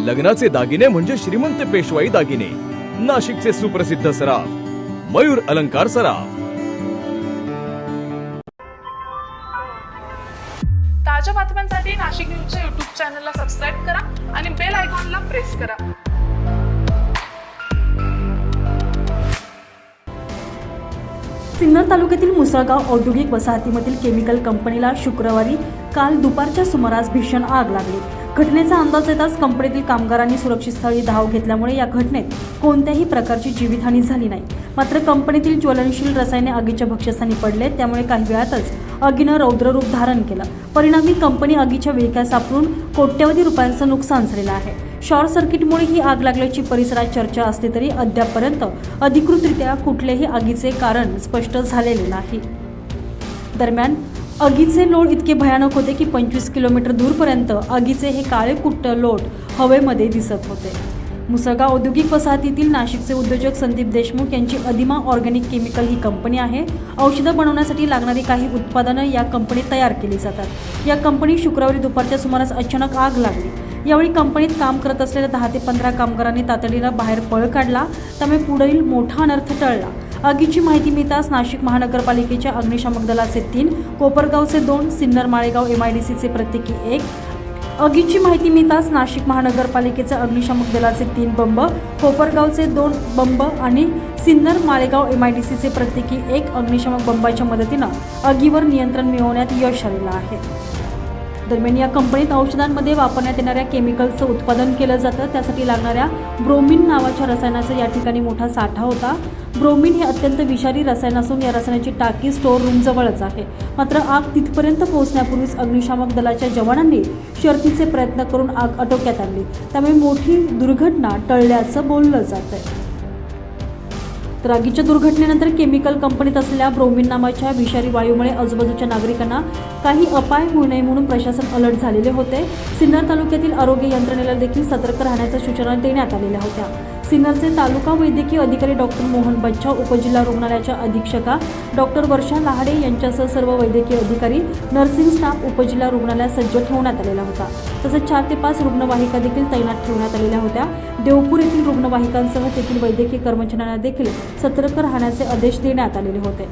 लग्नाचे दागिने म्हणजे श्रीमंत पेशवाई दागिने. नाशिकचे सुप्रसिद्ध सराफ मयूर अलंकार सराफ. ताज्या बातम्यांसाठी नाशिक न्यूजच्या YouTube चॅनलला सबस्क्राईब करा आणि बेल आयकॉनला प्रेस करा. सिन्नर तालुक्यातील मुसळगाव औद्योगिक वसाहतीमधील केमिकल कंपनीला शुक्रवारी काल दुपारच्या सुमारास भीषण आग लागली. घटनेचा अंदाज येताच कंपनीतील कामगारांनी सुरक्षित स्थळी धाव घेतल्यामुळे या घटनेत कोणत्याही प्रकारची जीवितहानी झाली नाही. मात्र कंपनीतील ज्वलनशील रसायने आगीच्या भक्ष्यस्थानी पडले, त्यामुळे काही वेळातच आगीनं रौद्ररूप धारण केलं. परिणामी कंपनी आगीच्या विळख्यात सापडून कोट्यवधी रुपयांचं नुकसान झालेलं आहे. शॉर्ट सर्किटमुळे ही आग लागल्याची परिसरात चर्चा असली तरी अद्यापपर्यंत अधिकृतरित्या कुठलेही आगीचे कारण स्पष्ट झालेले नाही. दरम्यान आगीचे लोट इतके भयानक होते की 25 किलोमीटर दूरपर्यंत आगीचे हे काळे कुट्ट लोट हवेमध्ये दिसत होते. मुसळगाव औद्योगिक वसाहतीतील नाशिकचे उद्योजक संदीप देशमुख यांची अधिमा ऑर्गॅनिक केमिकल ही कंपनी आहे. औषधं बनवण्यासाठी लागणारी काही उत्पादनं या कंपनीत तयार केली जातात. या कंपनीत शुक्रवारी दुपारच्या सुमारास अचानक आग लागली. यावेळी कंपनीत काम करत असलेल्या 10 ते 15 कामगारांनी तातडीनं बाहेर पळ काढला, त्यामुळे पुढील मोठा अनर्थ टळला. आगीची माहिती मिळताच नाशिक महानगरपालिकेच्या अग्निशामक दलाचे 3, कोपरगावचे 2, सिन्नर माळेगाव MIDCचे प्रत्येकी 1, आगीची माहिती मिळताच नाशिक महानगरपालिकेचे अग्निशामक दलाचे 3 बंब, कोपरगावचे 2 बंब आणि सिन्नर माळेगाव MIDCचे प्रत्येकी 1 अग्निशामक बंबाच्या मदतीनं आगीवर नियंत्रण मिळवण्यात यश आलेलं आहे. दरम्यान या कंपनीत औषधांमध्ये वापरण्यात येणाऱ्या केमिकलचं उत्पादन केलं जातं. त्यासाठी लागणाऱ्या ब्रोमिन नावाच्या रसायनाचा या ठिकाणी मोठा साठा होता. ब्रोमिन हे अत्यंत विषारी रसायन असून या रसायनाची टाकी स्टोअर रूम जवळच आहे. मात्र आग तिथपर्यंत पोहोचण्यापूर्वीच अग्निशामक दलाच्या जवानांनी शर्थीचे प्रयत्न करून आग आटोक्यात आणली. त्यामुळे मोठी दुर्घटना टळल्याचं बोललं जातंय. तर आगीच्या दुर्घटनेनंतर केमिकल कंपनीत असलेल्या ब्रोमिन नावाच्या विषारी वायूमुळे आजूबाजूच्या नागरिकांना काही अपाय होऊ नये म्हणून प्रशासन अलर्ट झालेले होते. सिन्नर तालुक्यातील आरोग्य यंत्रणेला देखील सतर्क राहण्याच्या सूचना देण्यात आलेल्या होत्या. सिन्नरचे तालुका वैद्यकीय अधिकारी डॉक्टर मोहन बच्छाव, उपजिल्हा रुग्णालयाच्या अधीक्षका डॉक्टर वर्षा लाहाडे यांच्यासह सर्व वैद्यकीय अधिकारी, नर्सिंग स्टाफ उपजिल्हा रुग्णालयात सज्ज ठेवण्यात आलेला होता. तसंच 4 ते 5 रुग्णवाहिका देखील तैनात ठेवण्यात आलेल्या होत्या. देवपूर येथील रुग्णवाहिकांसह तेथील वैद्यकीय कर्मचाऱ्यांना देखील सतर्क राहण्याचे आदेश देण्यात आलेले होते.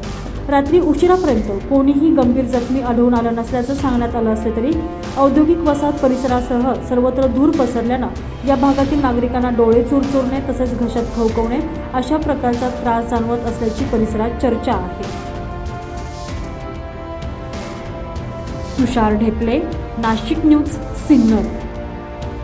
रात्री उशिरापर्यंत कोणीही गंभीर जखमी आढळून आलं नसल्याचं सांगण्यात आलं असले तरी औद्योगिक वसाहत परिसरासह सर्वत्र धूर पसरल्यानं या भागातील नागरिकांना डोळे चुरचुरणे तसेच घशात खवखवणे अशा प्रकारचा त्रास जाणवत असल्याची परिसरात चर्चा आहे. तुषार ढेपले, नाशिक न्यूज, सिन्नर.